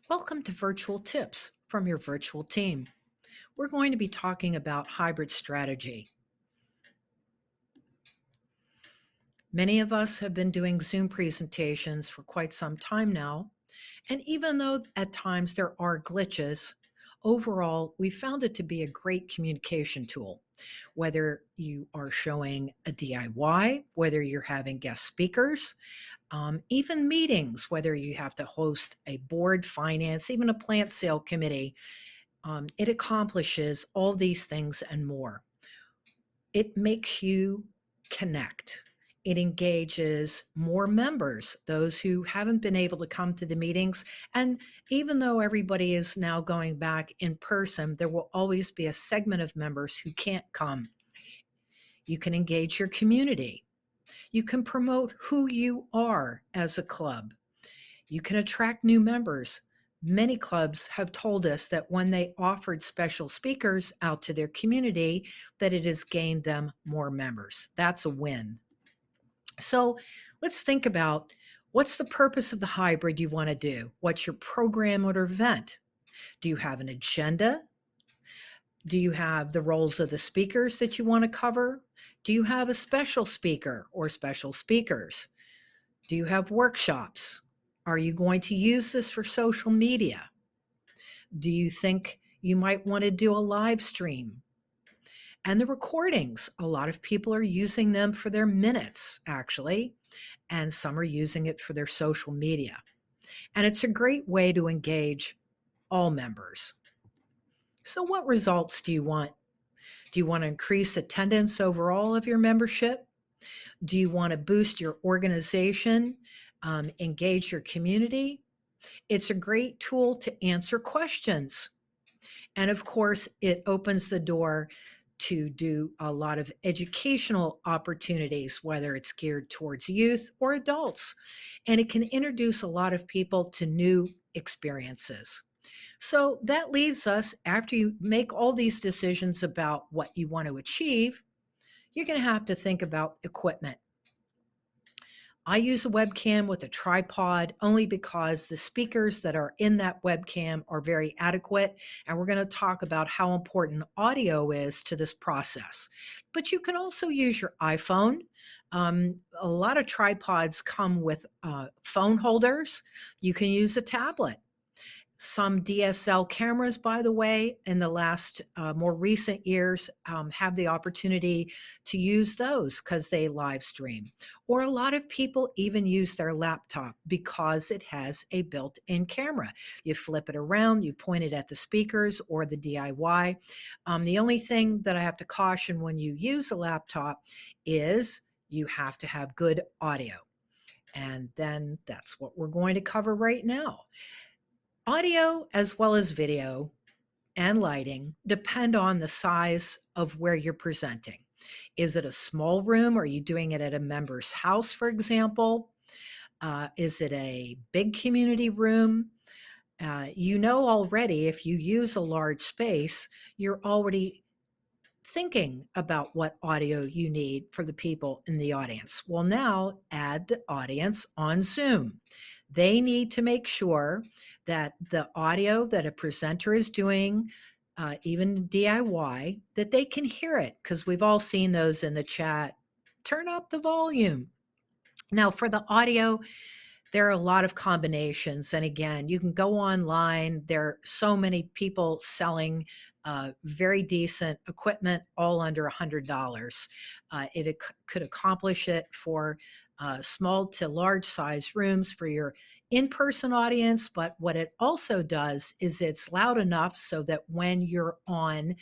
Welcome to Virtual Tips from your virtual team. We're going to be talking about hybrid strategy. Many of us have been doing Zoom presentations for quite some time now, and even though at times there are glitches, overall, we found it to be a great communication tool. Whether you are showing a DIY, whether you're having guest speakers, even meetings, whether you have to host a board, finance, even a plant sale committee. It accomplishes all these things and more. It makes you connect. It engages more members, those who haven't been able to come to the meetings. And even though everybody is now going back in person, there will always be a segment of members who can't come. You can engage your community. You can promote who you are as a club. You can attract new members. Many clubs have told us that when they offered special speakers out to their community, that it has gained them more members. That's a win. So let's think about what's the purpose of the hybrid you want to do? What's your program or event? Do you have an agenda? Do you have the roles of the speakers that you want to cover? Do you have a special speaker or special speakers? Do you have workshops? Are you going to use this for social media? Do you think you might want to do a live stream? And the recordings, a lot of people are using them for their minutes, actually, and some are using it for their social media. And it's a great way to engage all members. So, what results do you want? Do you want to increase attendance overall of your membership? Do you want to boost your organization, engage your community? It's a great tool to answer questions. And of course, it opens the door to do a lot of educational opportunities, whether it's geared towards youth or adults. And it can introduce a lot of people to new experiences. So that leads us, after you make all these decisions about what you want to achieve, you're going to have to think about equipment. I use a webcam with a tripod only because the speakers that are in that webcam are very adequate. And we're going to talk about how important audio is to this process. But you can also use your iPhone. A lot of tripods come with phone holders. You can use a tablet. Some DSL cameras, by the way, in the last more recent years, have the opportunity to use those because they live stream. Or a lot of people even use their laptop because it has a built in camera. You flip it around, you point it at the speakers or the DIY. The only thing that I have to caution when you use a laptop is you have to have good audio. And then that's what we're going to cover right now. Audio, as well as video and lighting, depend on the size of where you're presenting. Is it a small room? Are you doing it at a member's house, for example? Is it a big community room? You know already, if you use a large space, you're already thinking about what audio you need for the people in the audience. Well, now add the audience on Zoom. They need to make sure that the audio that a presenter is doing, even DIY, that they can hear it, because we've all seen those in the chat. Turn up the volume. Now, for the audio, there are a lot of combinations. And again, you can go online. There are so many people selling very decent equipment, all under $100. Could accomplish it for small to large size rooms for your in-person audience. But what it also does is it's loud enough so that when you're on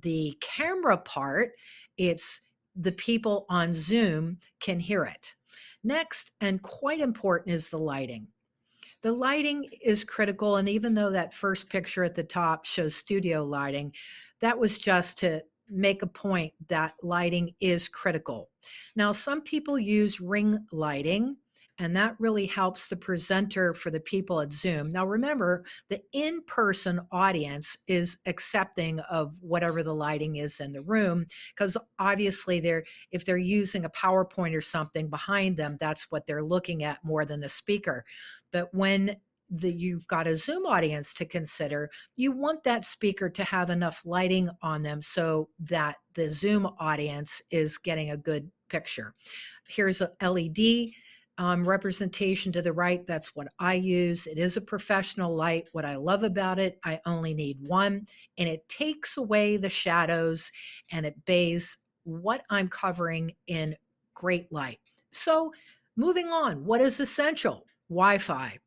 the camera part, it's the people on Zoom can hear it. Next, and quite important, is the lighting. The lighting is critical. And even though that first picture at the top shows studio lighting, that was just to make a point that lighting is critical. Now, some people use ring lighting, and that really helps the presenter for the people at Zoom. Now, remember, the in-person audience is accepting of whatever the lighting is in the room, because obviously if they're using a PowerPoint or something behind them, that's what they're looking at more than the speaker. But when you've got a Zoom audience to consider, you want that speaker to have enough lighting on them so that the Zoom audience is getting a good picture. Here's a LED representation to the right. That's what I use. It is a professional light. What I love about it, I only need one, and it takes away the shadows and it bays what I'm covering in great light. So, moving on, what is essential? Wi Fi.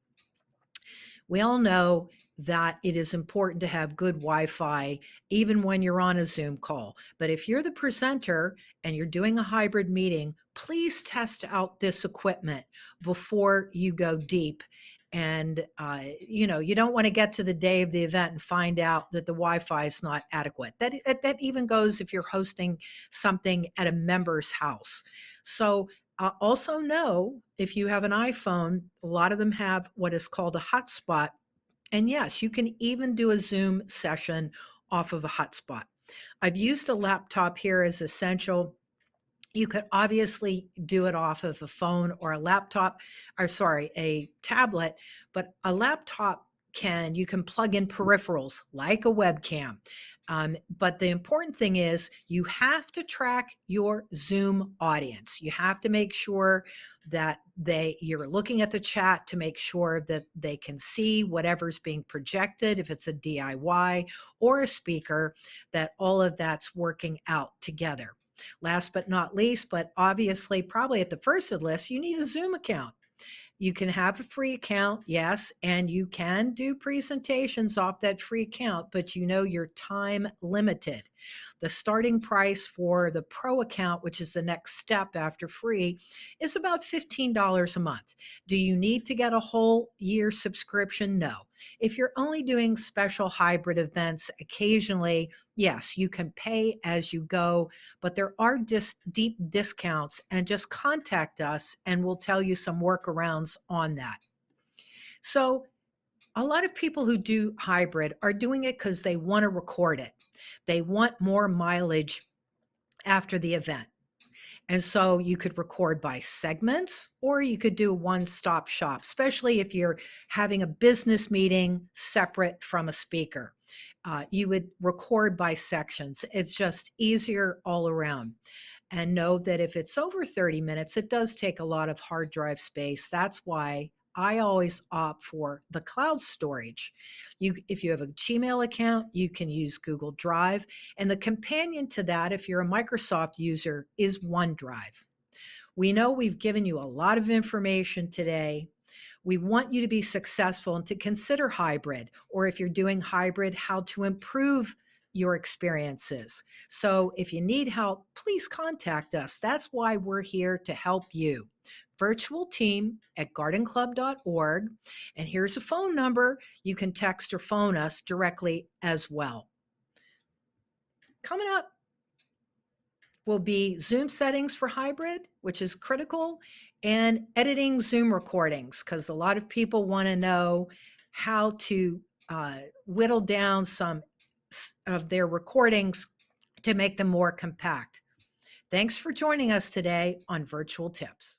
We all know that it is important to have good Wi Fi even when you're on a Zoom call. But if you're the presenter and you're doing a hybrid meeting, please test out this equipment before you go deep. And, you don't want to get to the day of the event and find out that the Wi Fi is not adequate. That even goes if you're hosting something at a member's house. So, also know if you have an iPhone, a lot of them have what is called a hotspot. And yes, you can even do a Zoom session off of a hotspot. I've used a laptop here as essential. You could obviously do it off of a phone or a laptop, or sorry, a tablet, but a laptop you can plug in peripherals like a webcam. But the important thing is you have to track your Zoom audience. You have to make sure that you're looking at the chat to make sure that they can see whatever's being projected, if it's a DIY or a speaker, that all of that's working out together. Last but not least, but obviously probably at the first of the list, you need a Zoom account. You can have a free account, yes, and you can do presentations off that free account, but you're time limited. The starting price for the pro account, which is the next step after free, is about $15 a month. Do you need to get a whole year subscription? No. If you're only doing special hybrid events occasionally, yes, you can pay as you go, but there are deep discounts, and just contact us and we'll tell you some workarounds on that. So, a lot of people who do hybrid are doing it because they want to record it. They want more mileage after the event. And so you could record by segments, or you could do a one-stop shop, especially if you're having a business meeting separate from a speaker. You would record by sections. It's just easier all around. And know that if it's over 30 minutes, it does take a lot of hard drive space. That's why I always opt for the cloud storage. If you have a Gmail account, you can use Google Drive. And the companion to that, if you're a Microsoft user, is OneDrive. We know we've given you a lot of information today. We want you to be successful and to consider hybrid, or if you're doing hybrid, how to improve your experiences. So if you need help, please contact us. That's why we're here to help you. Virtual team at gardenclub.org. And here's a phone number. You can text or phone us directly as well. Coming up will be Zoom settings for hybrid, which is critical, and editing Zoom recordings, because a lot of people want to know how to whittle down some of their recordings to make them more compact. Thanks for joining us today on Virtual Tips.